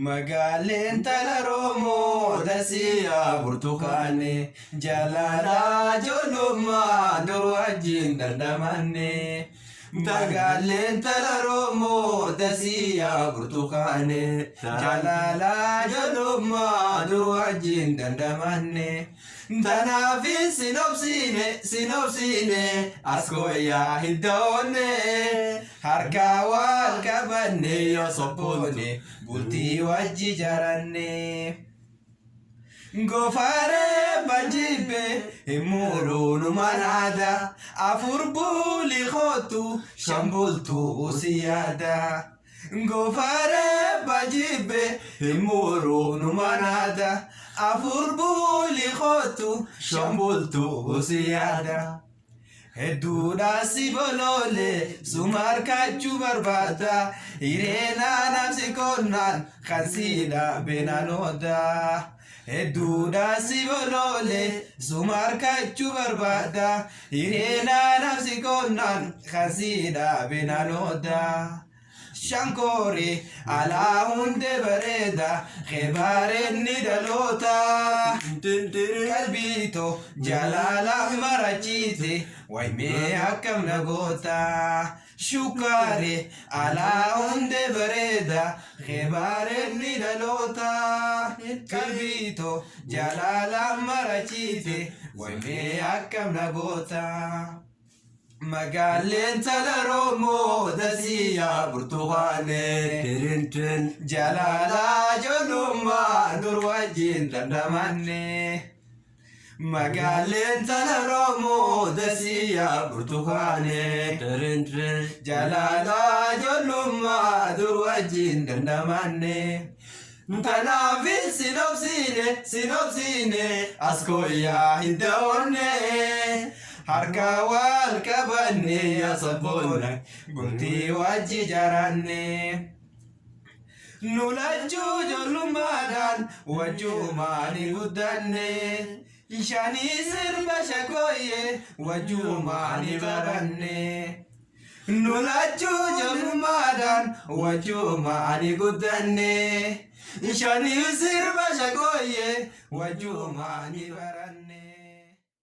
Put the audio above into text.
Magaaleen tala Oromoo dasiyaa burtukaane jaalala ijoollummaa dur wajjin dandamanne. Magaaleen tala Oromoo dasiyaa burtukaane jaalala ijoollummaa dur wajjin dandamanne. Tanaafin sinobsiine askooyaa hiddoonne harka wal qabanne yoo sobboone bultii wajji jaranne. Gofaaree banjibbe himuudhuun manaada afur buli khootu shambultu usiyaada. Gofaaree banjibbe himuudhuun manaada afur buli khootu shambultu usiyaada. Hedduudha si bolole sumarkachuu barbaada hireenaa namsi konnaan kan siidha beenanoodha. Hedduudha si bolole sumarkachuu barbaada hireenaa namsi konnaan kan siidha beenanoodha. Shankore ala hunde bareeda khibaareen ni dhaloota. Qalbiito jaalala marachiite waymee akkam nagoota. Shukkaare ala hunde bareeda khibaareen ni dhaloota. Qalbiito jaalala marachiite waymee akkam nagoota. Magaaleen tala Oromoo dasiyaa burtukaane jaalala ijoollummaa dur wajjin dandamanne. Magaaleen tala Oromoo dasiyaa burtukaane jaalala ijoollummaa dur wajjin dandamanne. Tanaafin sinobsiine askooyaa hiddoonne harka wal qabanne yoo sobboone bultii wajji jaranne. Nulachuu ijoollummaadhaan wajjumaan guddanne. Shanii sirba shakooyye wajjumaan baranne. Nulachuu ijoollummaadhaan wajjumaan guddanne. Shanii sirba shakooyye wajjumaan baranne.